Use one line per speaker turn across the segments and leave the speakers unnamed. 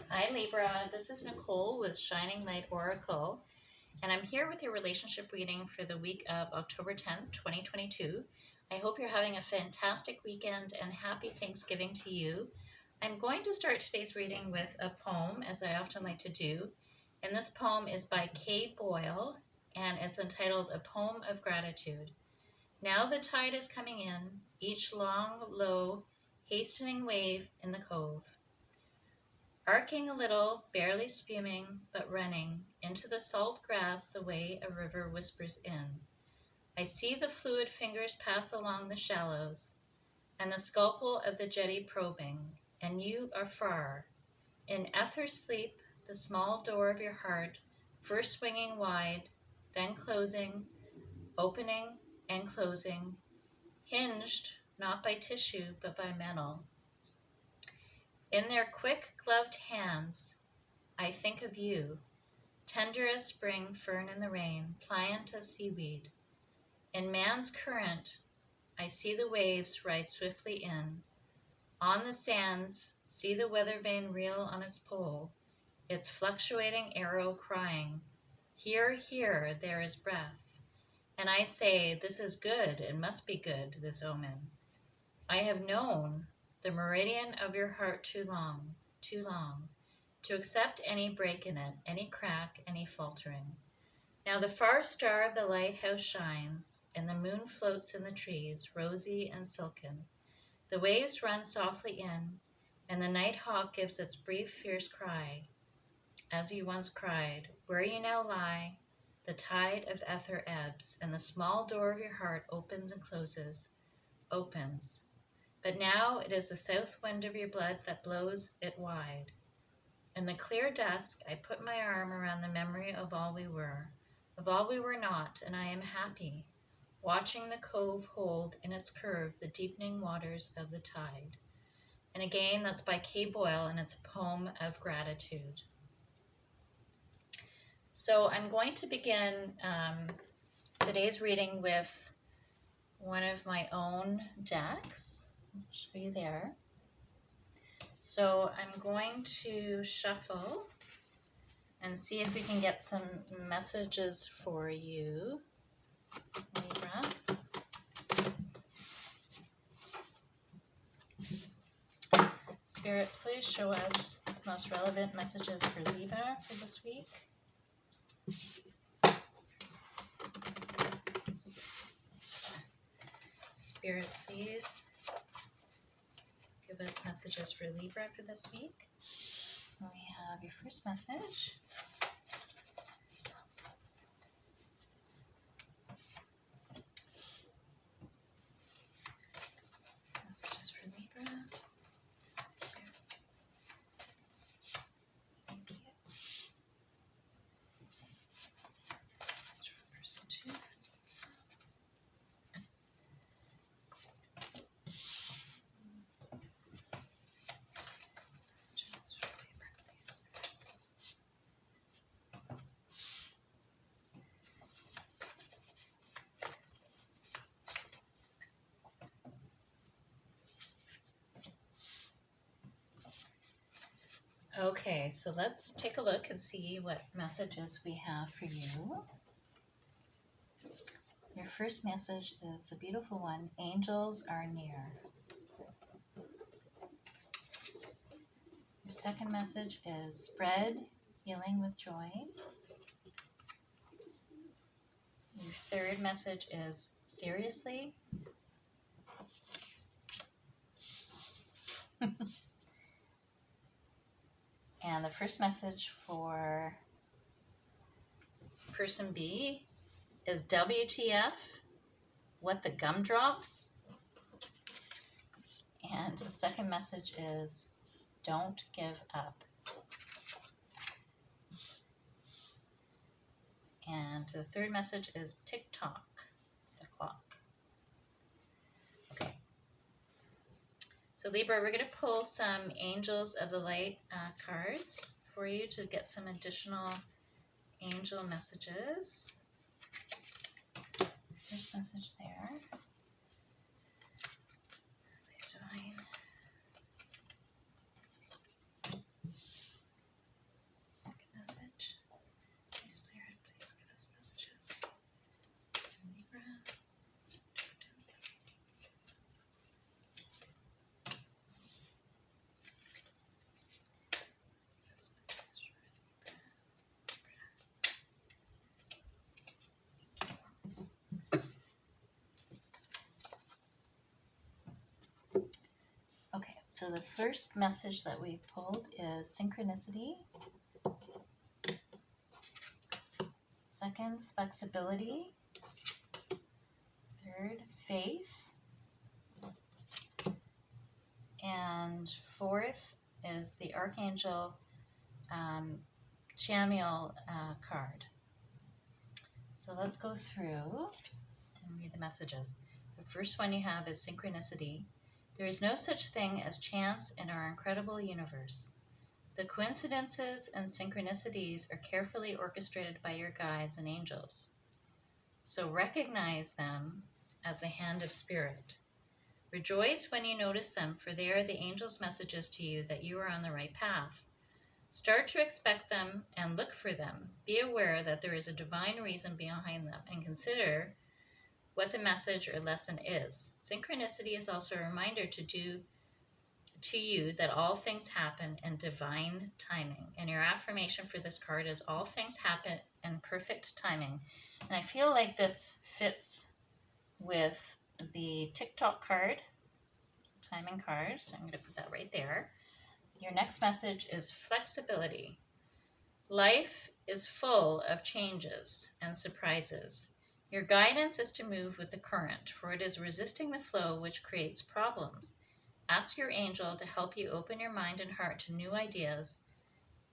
Hi Libra, this is Nicole with Shining Light Oracle, and I'm here with your relationship reading for the week of October 10th, 2022. I hope you're having a fantastic weekend and happy Thanksgiving to you. I'm going to start today's reading with a poem, as I often like to do, and this poem is by Kay Boyle, and it's entitled A Poem of Gratitude. Now the tide is coming in, each long, low, hastening wave in the cove. Arcing a little, barely spuming, but running into the salt grass the way a river whispers in. I see the fluid fingers pass along the shallows, and the scalpel of the jetty probing, and you are far. In ether sleep, the small door of your heart, first swinging wide, then closing, opening and closing, hinged not by tissue but by metal. In their quick gloved hands, I think of you, tender as spring fern in the rain, pliant as seaweed. In man's current, I see the waves ride swiftly in. On the sands, see the weather vane reel on its pole, its fluctuating arrow crying, here, here, there is breath. And I say, this is good, it must be good, this omen. I have known the meridian of your heart too long, to accept any break in it, any crack, any faltering. Now the far star of the lighthouse shines, and the moon floats in the trees, rosy and silken. The waves run softly in, and the night hawk gives its brief fierce cry, as you once cried, where you now lie, the tide of ether ebbs, and the small door of your heart opens and closes, opens. But now it is the south wind of your blood that blows it wide. In the clear dusk, I put my arm around the memory of all we were not, and I am happy, watching the cove hold in its curve the deepening waters of the tide. And again, that's by Kay Boyle, and it's a poem of gratitude. So I'm going to begin today's reading with one of my own decks. I'll show you there. So I'm going to shuffle and see if we can get some messages for you, Libra. Spirit, please show us the most relevant messages for Libra for this week. Spirit, please give us messages for Libra for this week. And we have your first message. Messages for Libra. Spirit. Thank you. For person 2. Messages for Libra, please. Okay, so let's take a look and see what messages we have for you. Your first message is a beautiful one. Angels are near. Your second message is spread healing with joy. Your third message is seriously. And the first message for person B is WTF, what the gumdrops. And the second message is don't give up. And the third message is tick-tock, the clock. Okay. So Libra, we're going to pull some Angels of the Light cards for you to get some additional angel messages. First message there. Please divine. So the first message that we pulled is synchronicity. Second, flexibility. Third, faith. And fourth is the Archangel Chamuel card. So let's go through and read the messages. The first one you have is synchronicity. There is no such thing as chance in our incredible universe. The coincidences and synchronicities are carefully orchestrated by your guides and angels. So recognize them as the hand of spirit. Rejoice when you notice them, for they are the angels' messages to you that you are on the right path. Start to expect them and look for them. Be aware that there is a divine reason behind them and consider what the message or lesson is. Synchronicity is also a reminder to you that all things happen in divine timing. And your affirmation for this card is all things happen in perfect timing. And I feel like this fits with the TikTok card, timing card. So I'm going to put that right there. Your next message is flexibility. Life is full of changes and surprises. Your guidance is to move with the current, for it is resisting the flow which creates problems. Ask your angel to help you open your mind and heart to new ideas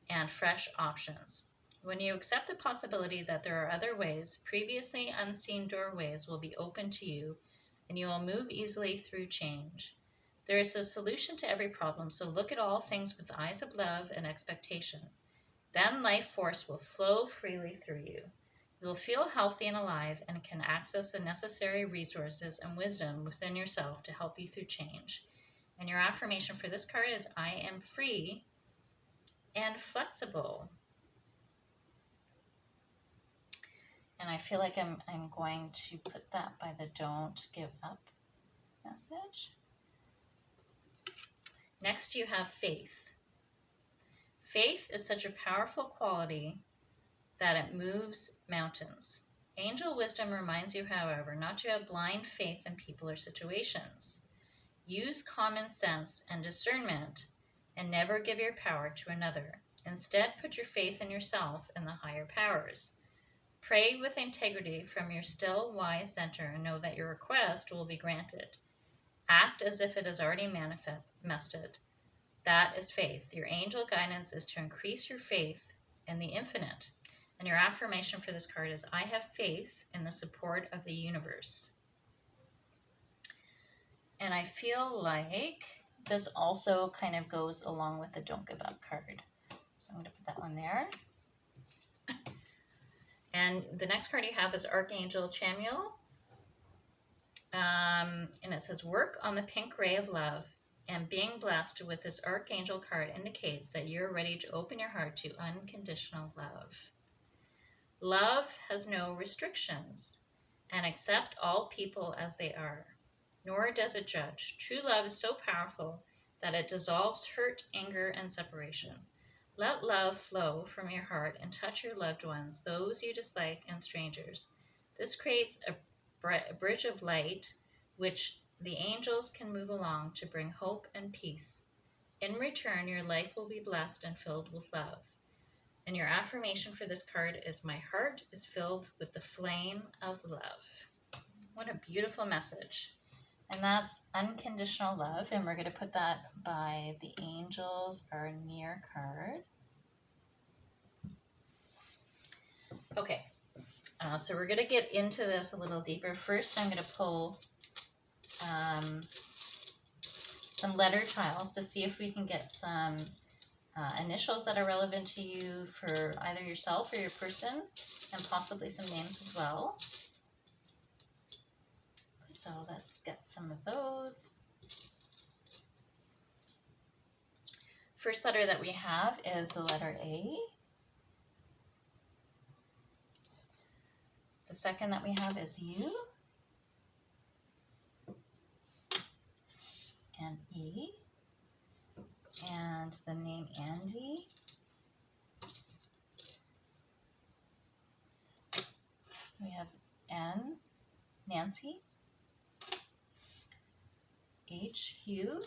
and fresh options. When you accept the possibility that there are other ways, previously unseen doorways will be open to you, and you will move easily through change. There is a solution to every problem, so look at all things with eyes of love and expectation. Then life force will flow freely through you. You will feel healthy and alive and can access the necessary resources and wisdom within yourself to help you through change. And your affirmation for this card is, I am free and flexible. And I feel like I'm going to put that by the don't give up message. Next you have faith. Faith is such a powerful quality that it moves mountains. Angel wisdom reminds you, however, not to have blind faith in people or situations. Use common sense and discernment and never give your power to another. Instead, put your faith in yourself and the higher powers. Pray with integrity from your still, wise center and know that your request will be granted. Act as if it is already manifested. That is faith. Your angel guidance is to increase your faith in the infinite. And your affirmation for this card is, I have faith in the support of the universe. And I feel like this also kind of goes along with the don't give up card. So I'm going to put that one there. And the next card you have is Archangel Chamuel. And it says, work on the pink ray of love. And being blessed with this Archangel card indicates that you're ready to open your heart to unconditional love. Love has no restrictions and accept all people as they are, nor does it judge. True love is so powerful that it dissolves hurt, anger, and separation. Let love flow from your heart and touch your loved ones, those you dislike, and strangers. This creates a bridge of light which the angels can move along to bring hope and peace. In return, your life will be blessed and filled with love. And your affirmation for this card is, my heart is filled with the flame of love. What a beautiful message. And that's unconditional love. And we're going to put that by the angels are near card. Okay. So we're going to get into this a little deeper. First, I'm going to pull some letter tiles to see if we can get some initials that are relevant to you for either yourself or your person, and possibly some names as well. So let's get some of those. First letter that we have is the letter A. The second that we have is U and E, and the name Andy. We have N, Nancy, H, Hugh,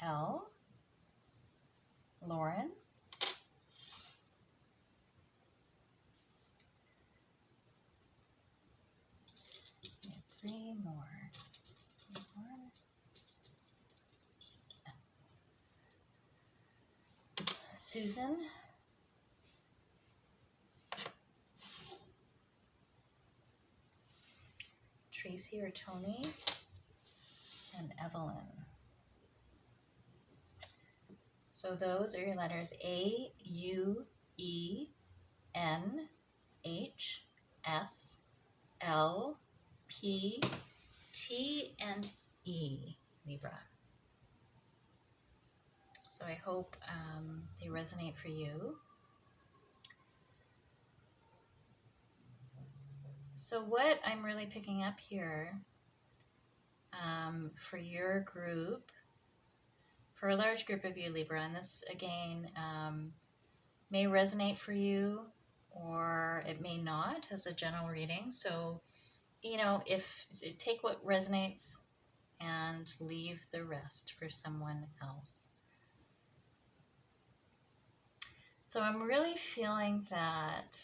L, Lauren, three more. Susan, Tracy or Tony, and Evelyn. So those are your letters A, U, E, N, H, S, L, P, T, and E, Libra. So I hope they resonate for you. So what I'm really picking up here for your group, for a large group of you, Libra, and this again may resonate for you or it may not as a general reading. So, you know, if take what resonates and leave the rest for someone else. So I'm really feeling that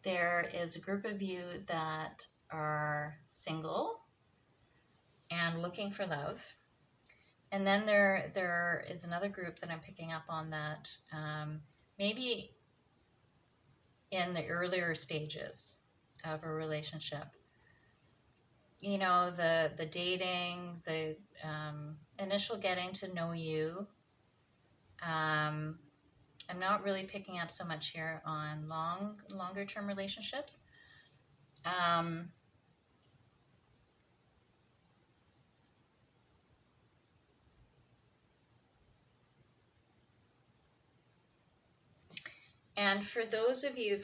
there is a group of you that are single and looking for love. And then there is another group that I'm picking up on that maybe in the earlier stages of a relationship. You know, the dating, the initial getting to know you. I'm not really picking up so much here on longer term relationships. And for those of you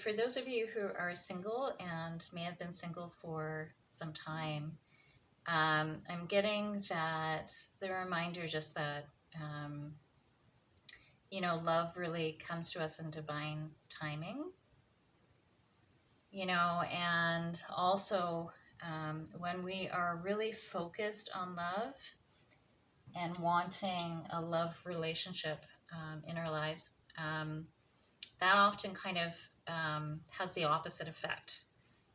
who are single and may have been single for some time, I'm getting that the reminder just that, you know, love really comes to us in divine timing, you know, and also when we are really focused on love and wanting a love relationship in our lives, that often kind of has the opposite effect.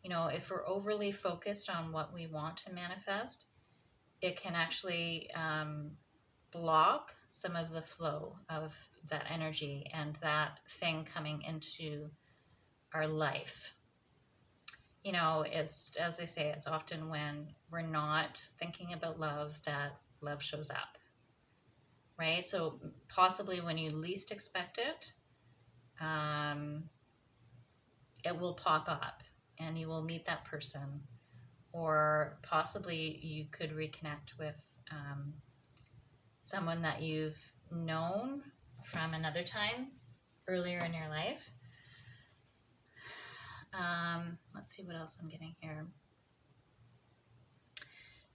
You know, if we're overly focused on what we want to manifest, it can actually block some of the flow of that energy and that thing coming into our life. You know, it's, as they say, it's often when we're not thinking about love that love shows up, right? So possibly when you least expect it, it will pop up and you will meet that person, or possibly you could reconnect with someone that you've known from another time earlier in your life. Let's see what else I'm getting here.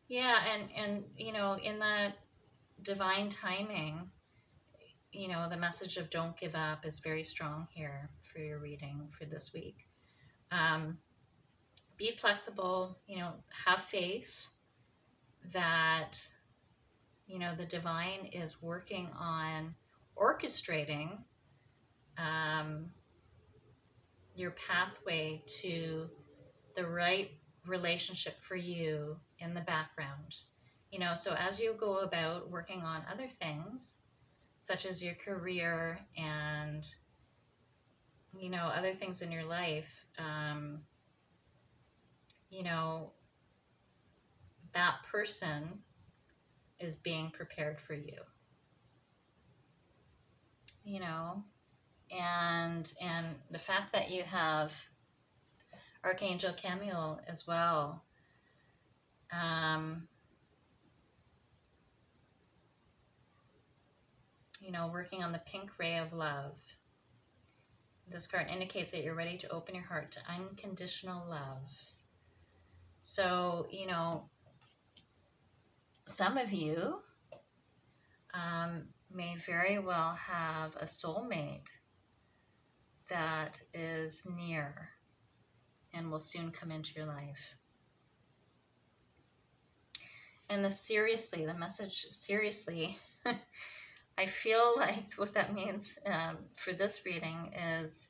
Yeah, and you know, in that divine timing, you know, the message of don't give up is very strong here for your reading for this week. Be flexible, you know, have faith that, you know, the divine is working on orchestrating your pathway to the right relationship for you in the background. You know, so as you go about working on other things, such as your career and, you know, other things in your life, you know, that person is being prepared for you, you know, and the fact that you have Archangel Chamuel as well, you know, working on the pink ray of love. This card indicates that you're ready to open your heart to unconditional love. So, you know, some of you may very well have a soulmate that is near and will soon come into your life. And the message seriously, I feel like what that means for this reading is,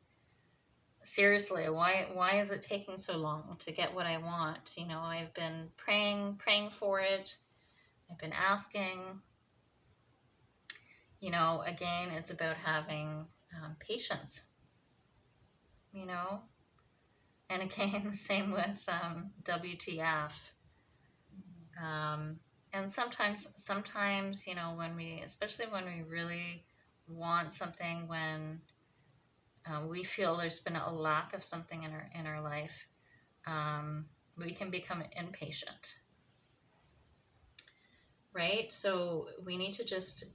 seriously, why is it taking so long to get what I want? You know, I've been praying for it. I've been asking. You know, again, it's about having patience, you know. And again, the same with WTF. And sometimes, you know, especially when we really want something, when we feel there's been a lack of something in our life, we can become impatient, right? So we need to just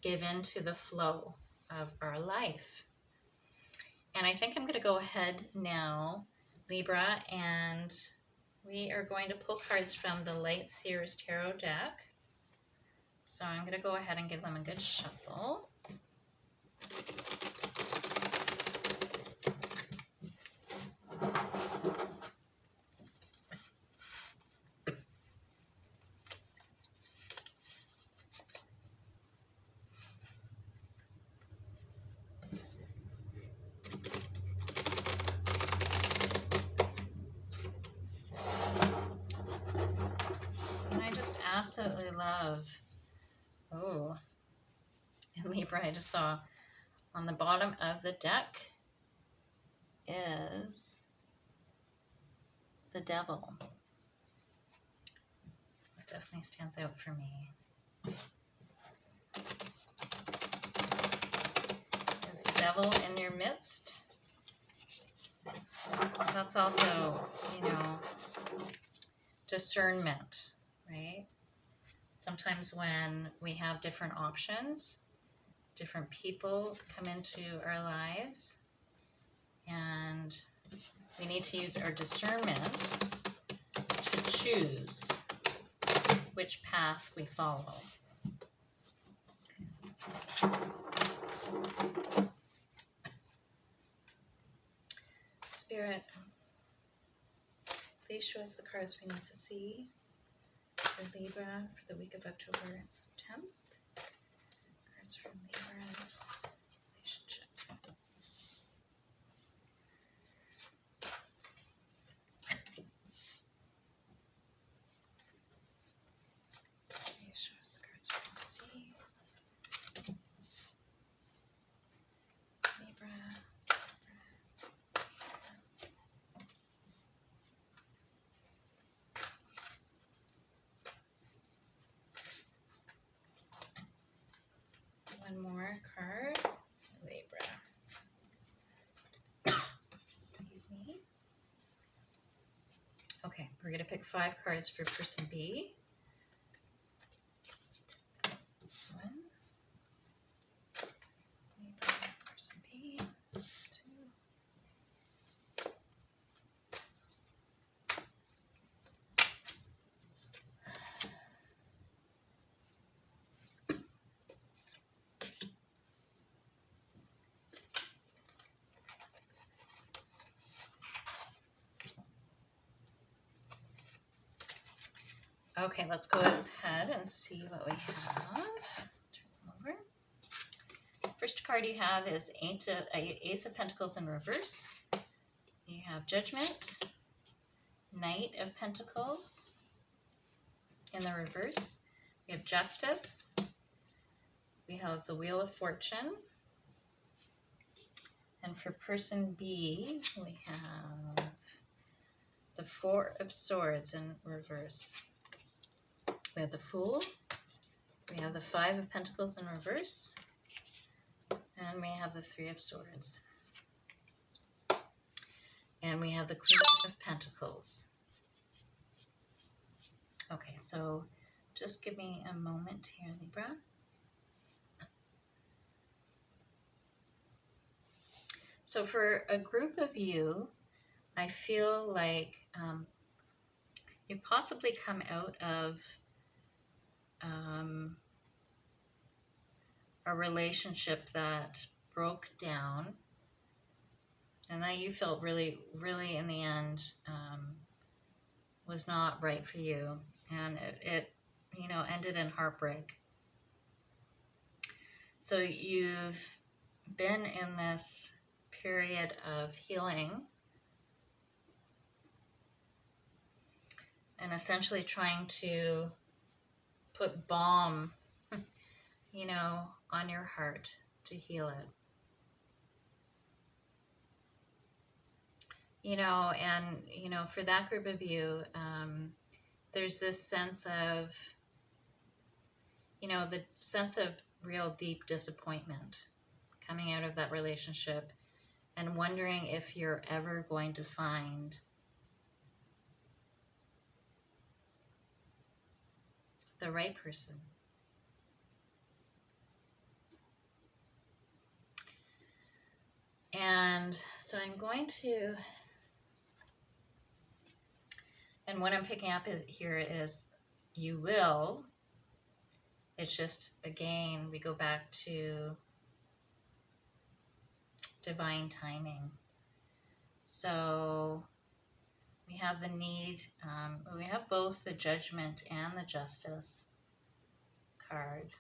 give in to the flow of our life. And I think I'm going to go ahead now, Libra, and we are going to pull cards from the Light Seers Tarot deck. So I'm going to go ahead and give them a good shuffle. And I just absolutely love, oh, and Libra, I just saw on the bottom of the deck is the Devil. It definitely stands out for me. Is the Devil in your midst? That's also, you know, discernment, right? Sometimes when we have different options, different people come into our lives, and we need to use our discernment to choose which path we follow. Spirit, please show us the cards we need to see for Libra for the week of October 10th. Cards for Libra's relationship. Please show us the cards we need to see. Libra. One more card. Libra. Excuse me. Okay, we're going to pick 5 cards for person B. 1. Libra, person B. 2. Okay, let's go ahead and see what we have. Turn them over. First card you have is Ace of Pentacles in reverse. You have Judgment, Knight of Pentacles in the reverse. We have Justice. We have the Wheel of Fortune. And for person B, we have the Four of Swords in reverse. We have the Fool. We have the Five of Pentacles in reverse. And we have the Three of Swords. And we have the Queen of Pentacles. Okay, so just give me a moment here, Libra. So for a group of you, I feel like you've possibly come out of a relationship that broke down, and that you felt really, really in the end was not right for you, and it you know, ended in heartbreak. So you've been in this period of healing and essentially trying to put balm, you know, on your heart to heal it. You know, and, you know, for that group of you, there's this sense of, you know, the sense of real deep disappointment coming out of that relationship and wondering if you're ever going to find the right person. And so I'm going to, and what I'm picking up here is you will. It's just, again, we go back to divine timing. So we have the need, we have both the Judgment and the Justice card.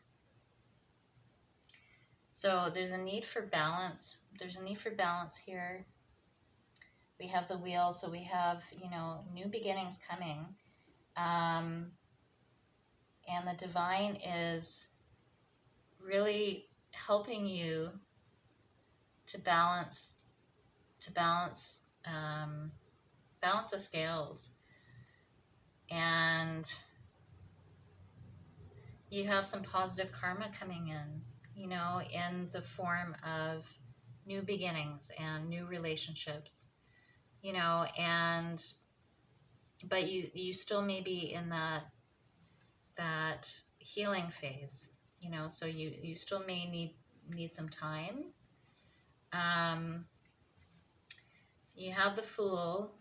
So there's a need for balance. There's a need for balance here. We have the Wheel, so we have, you know, new beginnings coming. And the Divine is really helping you to balance the scales. And you have some positive karma coming in, you know, in the form of new beginnings and new relationships, you know, and but you still may be in that healing phase, you know, so you still may need some time. You have the Fool,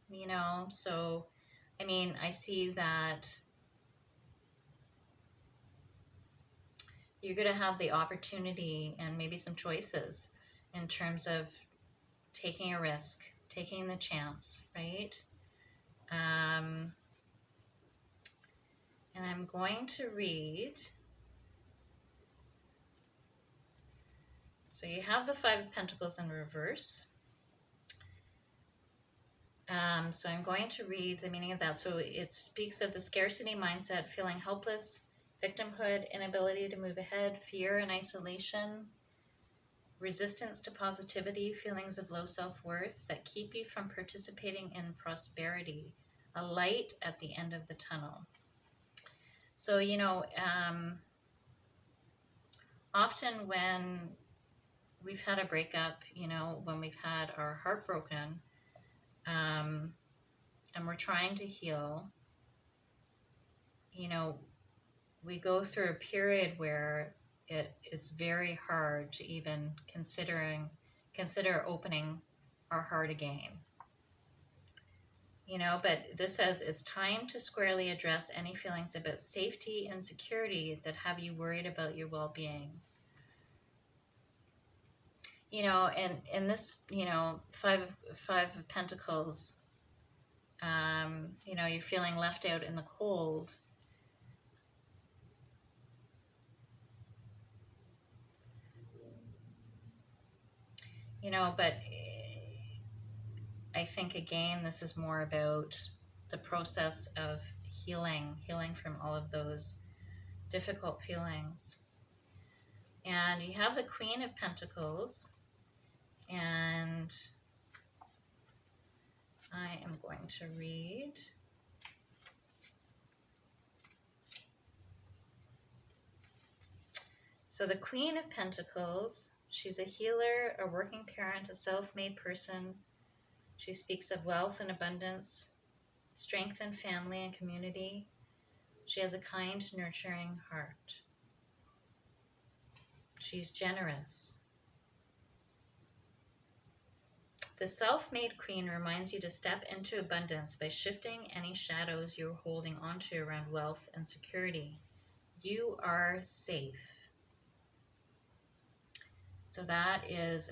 you know, so I mean, I see that you're going to have the opportunity and maybe some choices in terms of taking a risk, taking the chance, right? And I'm going to read. So you have the Five of Pentacles in reverse. So I'm going to read the meaning of that. So it speaks of the scarcity mindset, feeling helpless, victimhood, inability to move ahead, fear and isolation, resistance to positivity, feelings of low self-worth that keep you from participating in prosperity, a light at the end of the tunnel. So, you know, often when we've had a breakup, you know, when we've had our heart broken, and we're trying to heal, you know, we go through a period where it's very hard to even consider opening our heart again. You know, but this says it's time to squarely address any feelings about safety and security that have you worried about your well-being. You know, and in this, you know, Five of Pentacles, you know, you're feeling left out in the cold. You know, but I think, again, this is more about the process of healing from all of those difficult feelings. And you have the Queen of Pentacles, and I am going to read. So the Queen of Pentacles, she's a healer, a working parent, a self-made person. She speaks of wealth and abundance, strength and family and community. She has a kind, nurturing heart. She's generous. The self-made queen reminds you to step into abundance by shifting any shadows you're holding onto around wealth and security. You are safe. So that is